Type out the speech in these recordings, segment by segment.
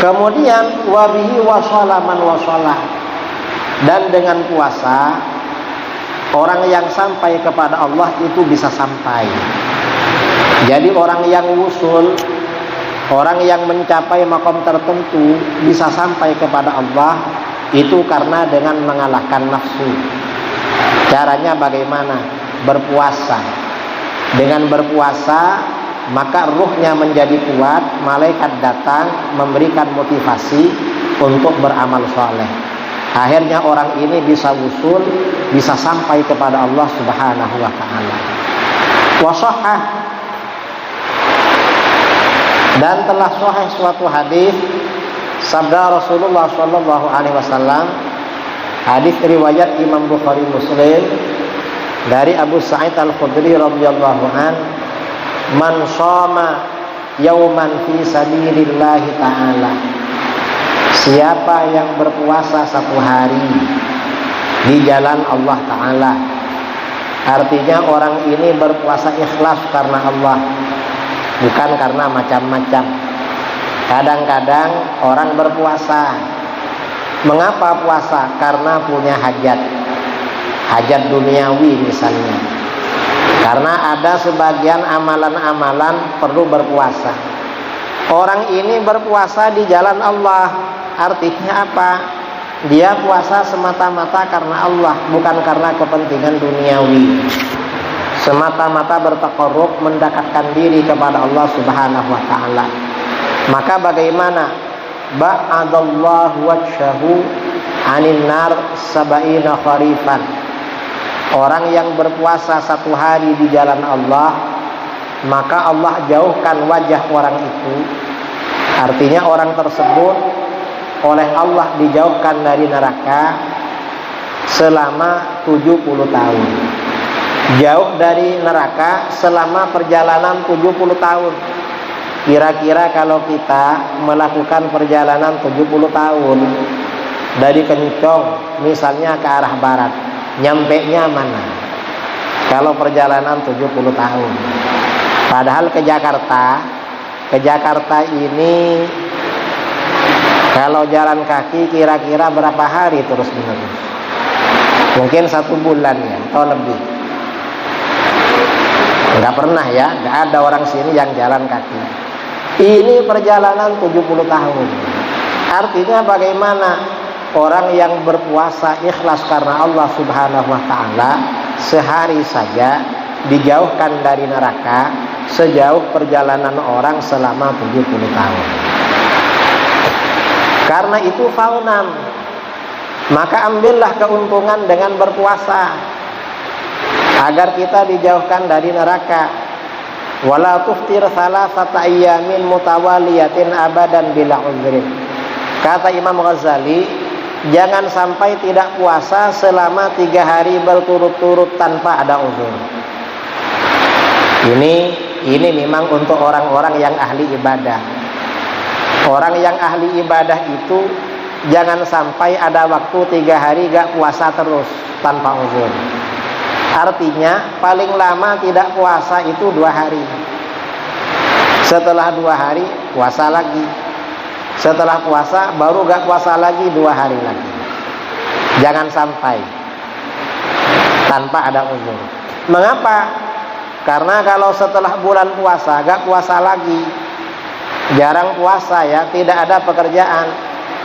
Kemudian wabihi wasala man wasala, dan dengan puasa orang yang sampai kepada Allah itu bisa sampai. Jadi orang yang wusul, orang yang mencapai makom tertentu bisa sampai kepada Allah itu karena dengan mengalahkan nafsu. Caranya bagaimana? Berpuasa. Dengan berpuasa maka ruhnya menjadi kuat, malaikat datang memberikan motivasi untuk beramal soleh. Akhirnya orang ini bisa wusul, bisa sampai kepada Allah Subhanahu wa ta'ala. Wasahah, dan telah sahih suatu hadis sabda Rasulullah sallallahu alaihi wasallam, hadis riwayat Imam Bukhari Muslim dari Abu Sa'id Al-Khudri radhiyallahu an, man shoma yauman fi sabilillah ta'ala, siapa yang berpuasa satu hari di jalan Allah Ta'ala. Artinya orang ini berpuasa ikhlas karena Allah, bukan karena macam-macam. Kadang-kadang orang berpuasa, mengapa puasa? Karena punya hajat, hajat duniawi misalnya. Karena ada sebagian amalan-amalan perlu berpuasa. Orang ini berpuasa di jalan Allah, artinya apa? Dia puasa semata-mata karena Allah, bukan karena kepentingan duniawi. Semata-mata bertaqarrub, mendekatkan diri kepada Allah Subhanahu wa ta'ala. Maka bagaimana? Ba'adallahu wajhahu 'anil nar sab'ina kharifan. Orang yang berpuasa satu hari di jalan Allah, maka Allah jauhkan wajah orang itu. Artinya orang tersebut oleh Allah dijauhkan dari neraka selama 70 tahun. Jauh dari neraka selama perjalanan 70 tahun. Kira-kira kalau kita melakukan perjalanan 70 tahun dari Kencong misalnya ke arah barat, nyampenya mana? Kalau perjalanan 70 tahun. Padahal ke Jakarta ini kalau jalan kaki kira-kira berapa hari terus menerus? Mungkin 1 bulan ya, atau lebih. Enggak pernah ya, enggak ada orang sini yang jalan kaki. Ini perjalanan 70 tahun. Artinya bagaimana? Orang yang berpuasa ikhlas karena Allah Subhanahu wa ta'ala, sehari saja dijauhkan dari neraka sejauh perjalanan orang selama 70 tahun. Karena itu faunam, maka ambillah keuntungan dengan berpuasa agar kita dijauhkan dari neraka. Wala tuftir salasata ayyamin mutawaliyatin abadan bila uzrin. Kata Imam Ghazali, jangan sampai tidak puasa selama 3 hari berturut-turut tanpa ada uzur. Ini memang untuk orang-orang yang ahli ibadah. Orang yang ahli ibadah itu jangan sampai ada waktu 3 hari gak puasa terus tanpa uzur. Artinya paling lama tidak puasa itu 2 hari. Setelah 2 hari puasa lagi. Setelah puasa baru gak puasa lagi 2 hari lagi. Jangan sampai tanpa ada uzur. Mengapa? Karena kalau setelah bulan puasa gak puasa lagi, jarang puasa ya, tidak ada pekerjaan,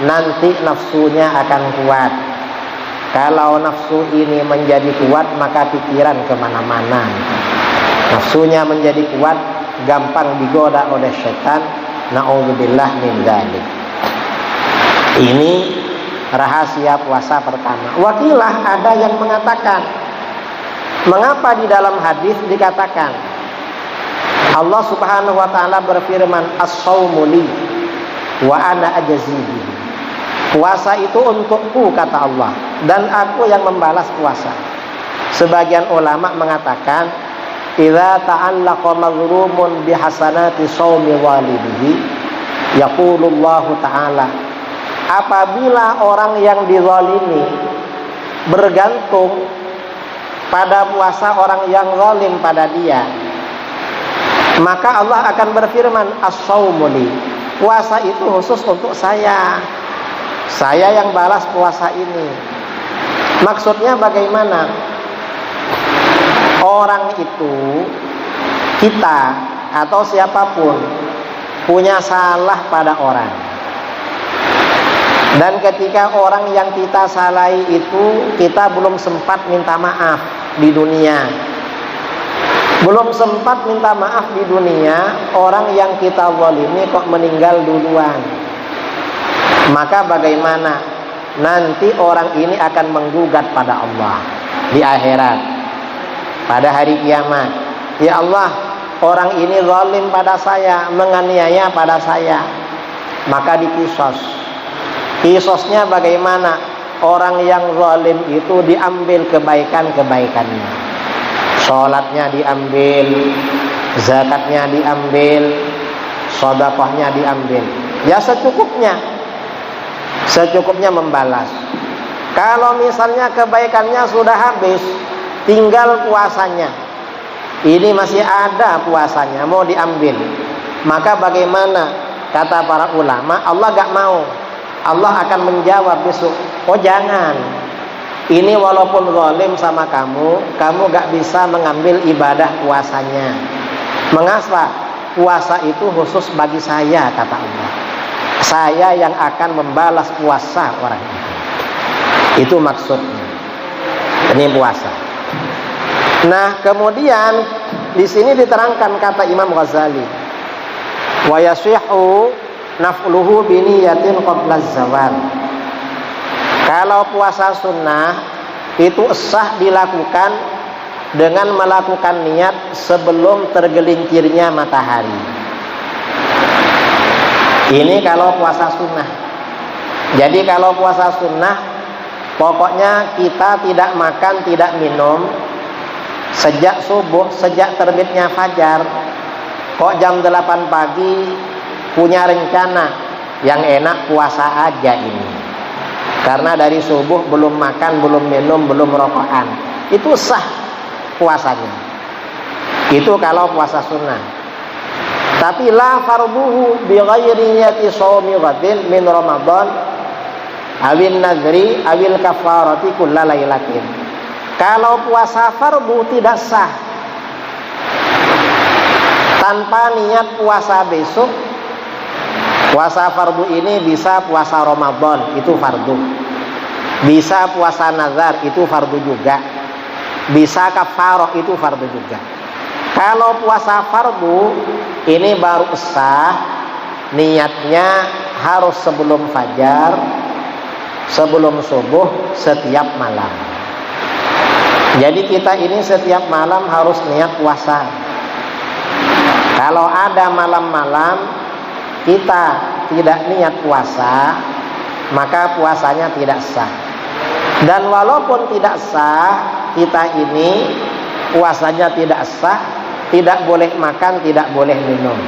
nanti nafsunya akan kuat. Kalau nafsu ini menjadi kuat, maka pikiran kemana-mana. Nafsunya menjadi kuat, gampang digoda oleh setan. Na'udzubillah min dzalik. Ini rahasia puasa pertama. Wakilah ada yang mengatakan, mengapa di dalam hadis dikatakan Allah Subhanahu wa ta'ala berfirman, as-shaumu li wa ana ajzihi. Puasa itu untukku kata Allah, dan aku yang membalas puasa. Sebagian ulama mengatakan, idza ta'allaqa maghrumun bihasanati shaumi walidihi, yaqulullahu ta'ala, apabila orang yang dizalimi bergantung pada puasa orang yang zalim pada dia, maka Allah akan berfirman, as-shaumu li, puasa itu khusus untuk saya yang balas puasa ini. Maksudnya bagaimana? Orang itu, kita atau siapapun punya salah pada orang, dan ketika orang yang kita salahi itu kita belum sempat minta maaf di dunia, belum sempat minta maaf di dunia, orang yang kita zalimi kok meninggal duluan, maka bagaimana? Nanti orang ini akan menggugat pada Allah di akhirat, pada hari kiamat. Ya Allah, orang ini zalim pada saya, menganiaya pada saya, maka dikisos. Kisosnya bagaimana? Orang yang zalim itu diambil kebaikan-kebaikannya, sholatnya diambil, zakatnya diambil, sedekahnya diambil, ya secukupnya membalas. Kalau misalnya kebaikannya sudah habis, tinggal puasanya, ini masih ada puasanya mau diambil, maka bagaimana? Kata para ulama, Allah gak mau. Allah akan menjawab besok, oh jangan, ini walaupun zalim sama kamu gak bisa mengambil ibadah puasanya. Mengapa? Puasa itu khusus bagi saya, kata Allah. Saya yang akan membalas puasa orang itu maksudnya. Ini puasa. Nah, kemudian di sini diterangkan kata Imam Ghazali, wa yashihu nafluhu biniyatin qabla zawal. Kalau puasa sunnah itu sah dilakukan dengan melakukan niat sebelum tergelincirnya matahari. Ini kalau puasa sunnah. Jadi kalau puasa sunnah, pokoknya kita tidak makan, tidak minum sejak subuh, sejak terbitnya fajar. Kok jam 8 pagi punya rencana yang enak puasa aja ini, karena dari subuh belum makan, belum minum, belum rokokan, itu sah puasanya. Itu kalau puasa sunnah. Tapi la farduhu bi ghairi niyati shaumi ghadin min Ramadan awin nadri awil kafarati kullalailatin. Kalau puasa fardu tidak sah tanpa niat puasa besok. Puasa fardu ini bisa puasa Ramadan, itu fardu. Bisa puasa nazar, itu fardu juga. Bisa kafarah, itu fardu juga. Kalau puasa fardu ini baru sah, niatnya harus sebelum fajar, sebelum subuh, setiap malam. Jadi kita ini setiap malam harus niat puasa. Kalau ada malam-malam kita tidak niat puasa, maka puasanya tidak sah. Dan walaupun tidak sah, kita ini puasanya tidak sah, tidak boleh makan, tidak boleh minum,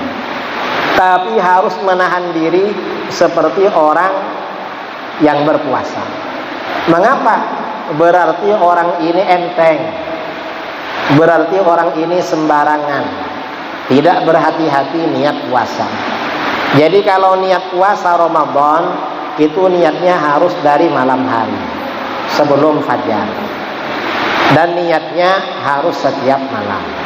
tapi harus menahan diri seperti orang yang berpuasa. Mengapa? Berarti orang ini enteng, berarti orang ini sembarangan, tidak berhati-hati niat puasa. Jadi kalau niat puasa Ramadan itu niatnya harus dari malam hari sebelum fajar, dan niatnya harus setiap malam.